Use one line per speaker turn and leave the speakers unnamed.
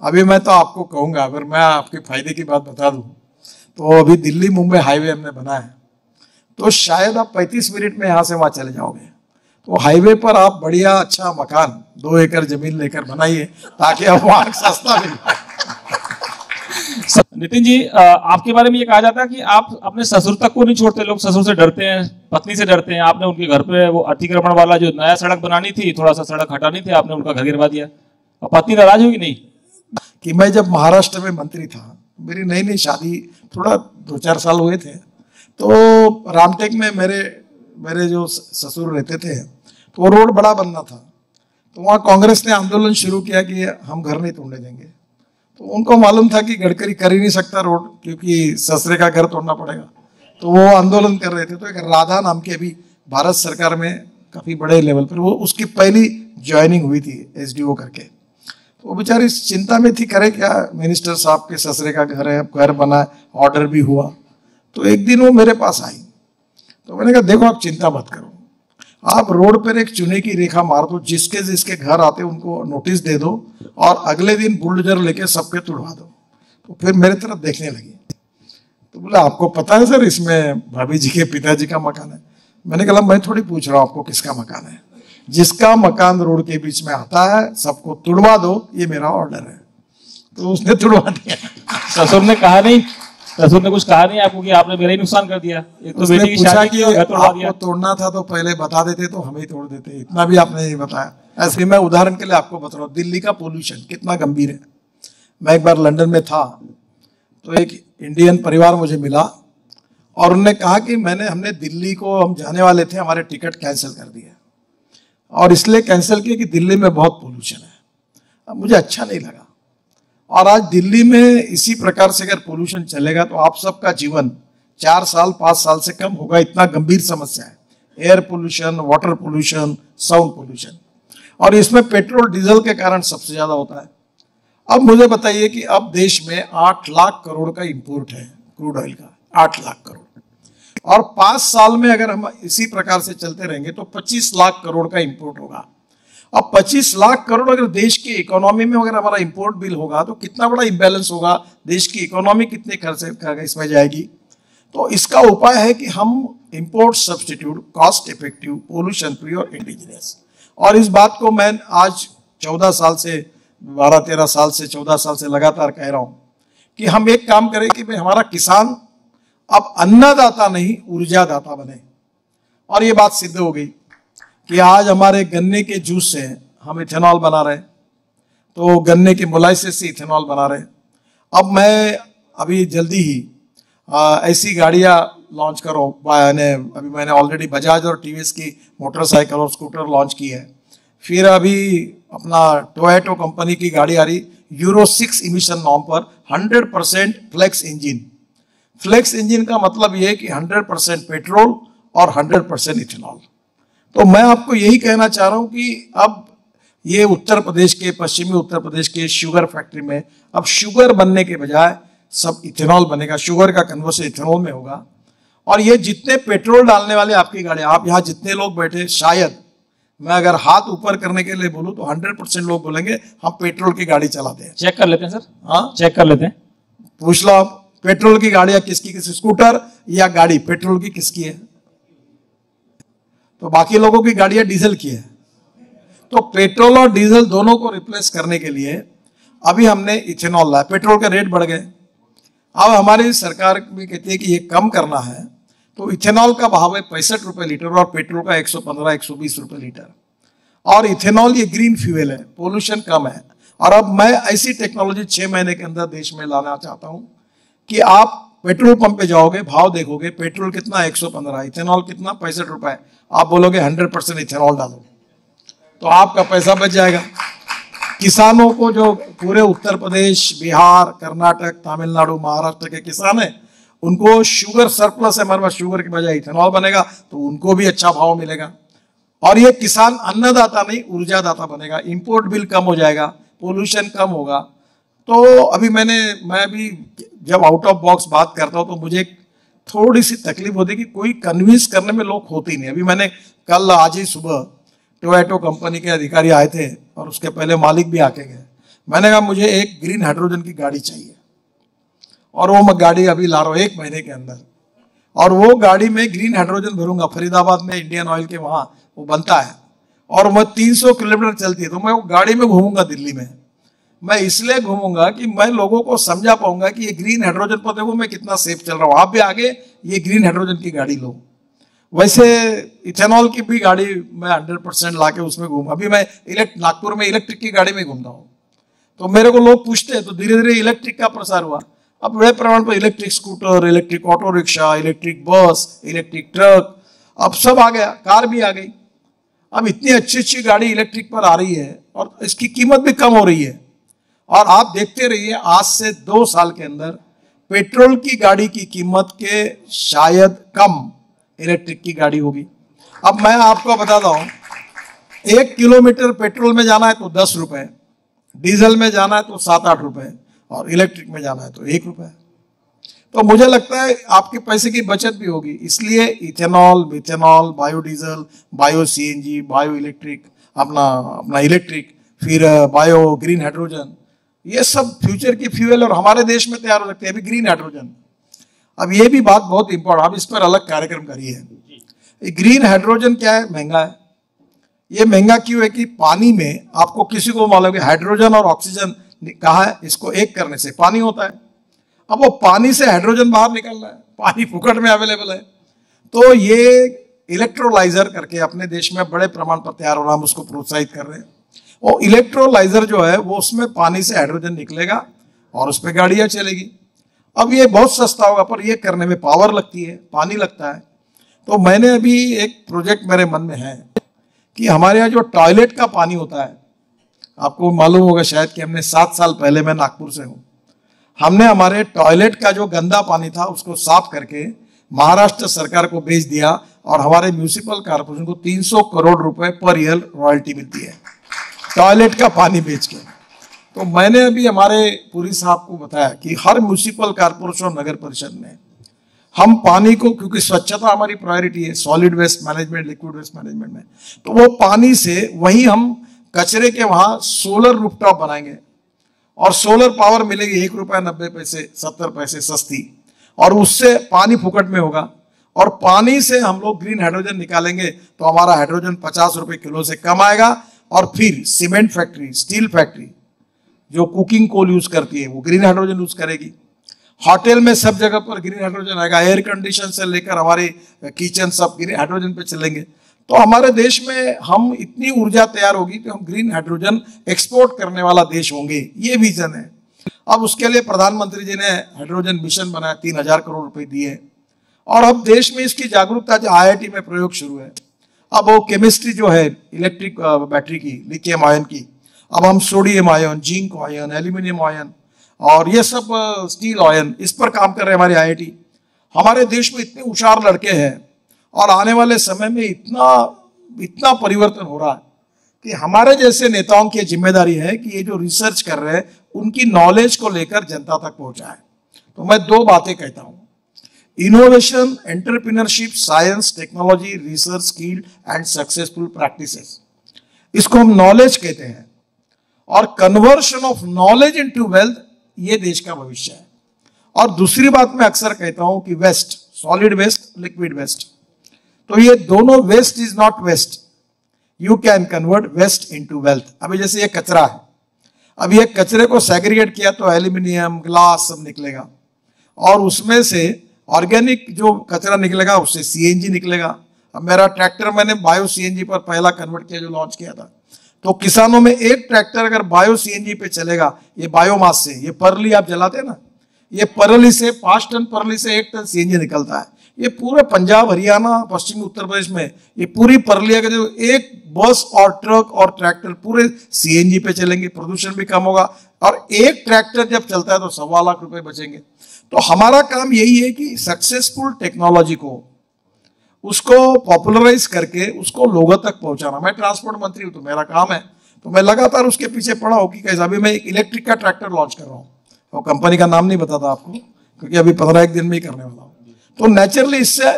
अभी मैं तो आपको कहूँगा, अगर मैं आपके फायदे की बात बता दूँ तो अभी दिल्ली मुंबई हाईवे हमने बना है, तो शायद आप 35 मिनट में यहाँ से वहाँ चले जाओगे। तो हाईवे पर आप बढ़िया अच्छा मकान 2 एकड़ जमीन लेकर बनाइए ताकि आप वहाँ सस्ता मिल जाए।
नितिन जी, आपके बारे में ये कहा जाता है कि आप अपने ससुर तक को नहीं छोड़ते, लोग ससुर से डरते हैं, पत्नी से डरते हैं। आपने उनके घर पे वो अतिक्रमण वाला जो नया सड़क बनानी थी, थोड़ा सा सड़क हटानी थी, आपने उनका घर गिरवा दिया। और पत्नी नाराज हुई नहीं?
कि मैं जब महाराष्ट्र में मंत्री था, मेरी नई नई शादी, थोड़ा 2-4 साल हुए थे, तो रामटेक में मेरे जो ससुर रहते थे, तो वो रोड बड़ा बनना था, तो वहाँ कांग्रेस ने आंदोलन शुरू किया कि हम घर नहीं तोड़ने देंगे। तो उनको मालूम था कि गडकरी कर ही नहीं सकता रोड, क्योंकि ससुरे का घर तोड़ना पड़ेगा, तो वो आंदोलन कर रहे थे। तो एक राधा नाम की अभी भारत सरकार में काफ़ी बड़े लेवल पर वो उसकी पहली ज्वाइनिंग हुई थी SDO करके। तो वो बेचारी चिंता में थी, करे क्या, मिनिस्टर साहब के ससुरे का घर है, घर बना, ऑर्डर भी हुआ। तो एक दिन वो मेरे पास आई, तो मैंने कहा देखो आप चिंता मत करो, आप रोड पर एक चुने की रेखा मार दो, जिसके जिसके घर आते उनको नोटिस दे दो और अगले दिन बुलडोजर लेके सबके तुड़वा दो। तो फिर मेरे तरफ देखने लगी, तो बोला आपको पता है सर इसमें भाभी जी के पिताजी का मकान है। मैंने कहा मैं थोड़ी पूछ रहा हूँ आपको किसका मकान है, जिसका मकान रोड के बीच में आता है सबको तुड़वा दो, ये मेरा ऑर्डर है। तो उसने तुड़वा दिया।
ससुर ने कहा नहीं, ससुर ने कुछ कहा नहीं आपको कि आपने मेरा ही नुकसान कर दिया? एक तो बेटी की शादी की, घर तोड़वा दिया।
आपको तोड़ना था तो पहले बता देते तो हम ही तोड़ देते, इतना भी आपने नहीं बताया। ऐसे मैं उदाहरण के लिए आपको बता रहा हूँ दिल्ली का पोल्यूशन कितना गंभीर है। मैं एक बार लंदन में था, तो एक इंडियन परिवार मुझे मिला और उन्होंने कहा कि हमने दिल्ली को हम जाने वाले थे, हमारे टिकट कैंसिल कर दिए और इसलिए कैंसिल किया कि दिल्ली में बहुत पोल्यूशन है। अब मुझे अच्छा नहीं लगा, और आज दिल्ली में इसी प्रकार से अगर पोल्यूशन चलेगा तो आप सबका जीवन 4 साल 5 साल से कम होगा, इतना गंभीर समस्या है। Air pollution, water pollution, sound pollution, और इसमें पेट्रोल डीजल के कारण सबसे ज्यादा होता है। अब मुझे बताइए कि अब देश में 8 लाख करोड़ का इंपोर्ट है क्रूड ऑयल का, 8 लाख करोड़, और 5 साल में अगर हम इसी प्रकार से चलते रहेंगे तो 25 लाख करोड़ का इंपोर्ट होगा। अब 25 लाख करोड़ अगर देश की इकोनॉमी में अगर हमारा इंपोर्ट बिल होगा तो कितना बड़ा इम्बैलेंस होगा, देश की इकोनॉमी कितने खर्च इसमें जाएगी। तो इसका उपाय है कि हम import substitute, cost effective, pollution free और इंडिजिनियस, और इस बात को मैं आज 14 साल से 12-13 साल से 14 साल से लगातार कह रहा हूँ कि हम एक काम करें कि भाई हमारा किसान अब अन्नदाता नहीं ऊर्जादाता बने। और ये बात सिद्ध हो गई कि आज हमारे गन्ने के जूस से हम इथेनॉल बना रहे, तो गन्ने के मोलाइसिस से इथेनॉल बना रहे। अब मैं अभी जल्दी ही ऐसी गाड़ियाँ लॉन्च करो, अभी मैंने ऑलरेडी बजाज और TVS की मोटरसाइकिल और स्कूटर लॉन्च की है। फिर अभी अपना टोयोटो कंपनी की गाड़ी आ रही यूरो 6 इमिशन नॉर्म पर 100% फ्लेक्स इंजन। फ्लेक्स इंजन का मतलब ये है कि 100% पेट्रोल और 100% इथेनॉल। तो मैं आपको यही कहना चाह रहा हूं कि अब ये उत्तर प्रदेश के, पश्चिमी उत्तर प्रदेश के शुगर फैक्ट्री में अब शुगर बनने के बजाय सब इथेनॉल बनेगा, शुगर का कन्वर्सन इथेनॉल में होगा। और ये जितने पेट्रोल डालने वाले आपकी गाड़ी, आप यहाँ जितने लोग बैठे, शायद मैं अगर हाथ ऊपर करने के लिए बोलूं तो 100% लोग बोलेंगे हम पेट्रोल की गाड़ी चलाते हैं।
चेक कर लेते हैं सर,
हाँ
चेक कर लेते हैं,
पूछ लो आप, पेट्रोल की गाड़ियां किसकी, स्कूटर या गाड़ी पेट्रोल की किसकी है? तो बाकी लोगों की गाड़ियां डीजल की है। तो पेट्रोल और डीजल दोनों को रिप्लेस करने के लिए अभी हमने इथेनॉल लाया। पेट्रोल के रेट बढ़ गए, अब हमारी सरकार भी कहती है कि ये कम करना है, तो इथेनॉल का भाव है 65 रुपये लीटर और पेट्रोल का 115-120 रुपये लीटर। और इथेनॉल ये ग्रीन फ्यूल है, पोल्यूशन कम है। और अब मैं ऐसी टेक्नोलॉजी 6 महीने के अंदर देश में लाना चाहता हूं कि आप पेट्रोल पंप पे जाओगे, भाव देखोगे, पेट्रोल कितना 115, इथेनॉल कितना 65 रुपए, आप बोलोगे 100% इथेनॉल डालो, तो आपका पैसा बच जाएगा। किसानों को, जो पूरे उत्तर प्रदेश, बिहार, कर्नाटक, तमिलनाडु, महाराष्ट्र के किसान हैं, उनको शुगर सरप्लस है, हमारे पास शुगर के बजाय इथेनॉल बनेगा तो उनको भी अच्छा भाव मिलेगा। और ये किसान अन्नदाता नहीं ऊर्जादाता बनेगा, इंपोर्ट बिल कम हो जाएगा, पोल्यूशन कम होगा। तो अभी मैं भी जब आउट ऑफ बॉक्स बात करता हूँ तो मुझे थोड़ी सी तकलीफ होती है कि कोई कन्विंस करने में लोग होते ही नहीं। अभी मैंने आज ही सुबह टोयोटो कंपनी के अधिकारी आए थे और उसके पहले मालिक भी आके गए। मैंने कहा मुझे एक ग्रीन हाइड्रोजन की गाड़ी चाहिए, और वो मैं गाड़ी अभी ला रहा हूँ 1 महीने के अंदर, और वो गाड़ी में ग्रीन हाइड्रोजन भरूंगा। फरीदाबाद में इंडियन ऑयल के वहाँ वो बनता है, और मैं 300 किलोमीटर चलती है, तो मैं वो गाड़ी में घूमूंगा दिल्ली में। मैं इसलिए घूमूंगा कि मैं लोगों को समझा पाऊंगा कि ये ग्रीन हाइड्रोजन पर देखो मैं कितना सेफ चल रहा हूँ, आप भी आगे ये ग्रीन हाइड्रोजन की गाड़ी लो। वैसे इथेनॉल की भी गाड़ी मैं 100% ला के उसमें घूम, अभी मैं नागपुर में इलेक्ट्रिक की गाड़ी में घूमता हूँ। तो मेरे को लोग पूछते हैं, तो धीरे धीरे इलेक्ट्रिक का प्रसार हुआ। अब बड़े प्रमाण पर electric scooter, electric auto rickshaw, electric bus, electric truck, अब सब आ गया, कार भी आ गई। अब इतनी अच्छी अच्छी गाड़ी इलेक्ट्रिक पर आ रही है, और इसकी कीमत भी कम हो रही है। और आप देखते रहिए, आज से 2 साल के अंदर पेट्रोल की गाड़ी की कीमत के शायद कम इलेक्ट्रिक की गाड़ी होगी। अब मैं आपको बताता हूँ, 1 किलोमीटर पेट्रोल में जाना है तो 10 रुपए, डीजल में जाना है तो 7-8 रुपए, और इलेक्ट्रिक में जाना है तो 1 रुपए। तो मुझे लगता है आपके पैसे की बचत भी होगी। इसलिए ethanol, methanol, biodiesel, bio CNG, bio electric, अपना इलेक्ट्रिक, फिर बायो ग्रीन हाइड्रोजन, ये सब फ्यूचर की फ्यूल और हमारे देश में तैयार हो सकते हैं। अभी ग्रीन हाइड्रोजन, अब ये भी बात बहुत इंपॉर्टेंट, आप इस पर अलग कार्यक्रम करिए। ग्रीन हाइड्रोजन क्या है? महंगा है। ये महंगा क्यों है कि पानी में, आपको किसी को मालूम है हाइड्रोजन और ऑक्सीजन कहा है, इसको एक करने से पानी होता है। अब वो पानी से हाइड्रोजन बाहर निकल रहा है, पानी फुकट में अवेलेबल है। तो ये इलेक्ट्रोलाइजर करके अपने देश में बड़े प्रमाण पर तैयार हो रहा है, हम उसको प्रोत्साहित कर रहे हैं। और इलेक्ट्रोलाइजर जो है वो उसमें पानी से हाइड्रोजन निकलेगा और उस पर गाड़ियां चलेगी। अब ये बहुत सस्ता होगा, पर ये करने में पावर लगती है, पानी लगता है। तो मैंने अभी एक प्रोजेक्ट मेरे मन में है कि हमारे यहाँ जो टॉयलेट का पानी होता है, आपको मालूम होगा शायद कि हमने 7 साल पहले, मैं नागपुर से हूँ, हमने हमारे टॉयलेट का जो गंदा पानी था उसको साफ करके महाराष्ट्र सरकार को भेज दिया, और हमारे म्यूनिसिपल कॉर्पोरेशन को 300 करोड़ रुपए पर ईयर रॉयल्टी मिलती है टॉयलेट का पानी बेच के। तो मैंने अभी हमारे पुरी साहब को बताया कि हर म्यूनिसिपल कॉर्पोरेशन, नगर परिषद में हम पानी को, क्योंकि स्वच्छता हमारी प्रायोरिटी है, solid waste management, liquid waste management में, तो वो पानी से वहीं हम कचरे के वहां सोलर रूफटॉप बनाएंगे, और सोलर पावर मिलेगी 1 रुपया 90 पैसे 70 पैसे सस्ती, और उससे पानी फुकट में होगा। और पानी से हम लोग ग्रीन हाइड्रोजन निकालेंगे तो हमारा हाइड्रोजन 50 रुपए किलो से कम आएगा। और फिर सीमेंट फैक्ट्री, स्टील फैक्ट्री जो कुकिंग कोल यूज करती है वो ग्रीन हाइड्रोजन यूज करेगी। होटल में सब जगह पर ग्रीन हाइड्रोजन आएगा, एयर कंडीशन से लेकर हमारे किचन सब ग्रीन हाइड्रोजन पे चलेंगे। तो हमारे देश में हम इतनी ऊर्जा तैयार होगी कि हम ग्रीन हाइड्रोजन एक्सपोर्ट करने वाला देश होंगे, ये विजन है। अब उसके लिए प्रधानमंत्री जी ने हाइड्रोजन मिशन बनाया, 3000 करोड़ रुपए दिए, और अब देश में इसकी जागरूकता, जो IIT में प्रयोग शुरू है। अब वो केमिस्ट्री जो है इलेक्ट्रिक बैटरी की, लिथियम आयन की, अब हम sodium ion, zinc ion, aluminium ion और ये सब स्टील आयन, इस पर काम कर रहे हैं हमारे IIT। हमारे देश में इतने होशियार लड़के हैं, और आने वाले समय में इतना परिवर्तन हो रहा है कि हमारे जैसे नेताओं की जिम्मेदारी है कि ये जो रिसर्च कर रहे हैं उनकी नॉलेज को लेकर जनता तक पहुंचाए। तो मैं 2 बातें कहता हूं, innovation, entrepreneurship, science, technology, research, skill and successful practices, इसको हम नॉलेज कहते हैं। और conversion of knowledge into wealth, ये देश का भविष्य है। और दूसरी बात मैं अक्सर कहता हूं कि waste, solid waste, liquid waste, तो ये दोनों, waste is not waste, you can convert waste into wealth. अभी जैसे ये कचरा है, अब ये कचरे को सेग्रीगेट किया तो एल्यूमिनियम, ग्लास सब निकलेगा, और उसमें से ऑर्गेनिक जो कचरा निकलेगा उससे CNG निकलेगा। अब मेरा ट्रैक्टर मैंने बायो CNG पर पहला कन्वर्ट किया, जो लॉन्च किया था। तो किसानों में एक ट्रैक्टर अगर बायो CNG पे चलेगा, ये बायोमास से, ये परली आप जलाते हैं ना, ये परली से 5 टन परली से 1 टन CNG निकलता है। ये पूरे पंजाब, हरियाणा, पश्चिमी उत्तर प्रदेश में ये पूरी परली अगर जो एक बस और ट्रक और ट्रैक्टर पूरे CNG पे चलेंगे, प्रदूषण भी कम होगा, और एक ट्रैक्टर जब चलता है तो 1.25 लाख रुपए बचेंगे। तो हमारा काम यही है कि सक्सेसफुल टेक्नोलॉजी को, उसको पॉपुलराइज करके उसको लोगों तक पहुंचाना। मैं ट्रांसपोर्ट मंत्री हूं तो मेरा काम है, तो मैं लगातार उसके पीछे पड़ा हूं कि कैसे। अभी मैं एक इलेक्ट्रिक का ट्रैक्टर लॉन्च कर रहा हूं, और कंपनी का नाम नहीं बताता आपको, क्योंकि अभी 15-1 दिन में ही करने वाला हूं। तो नेचुरली इससे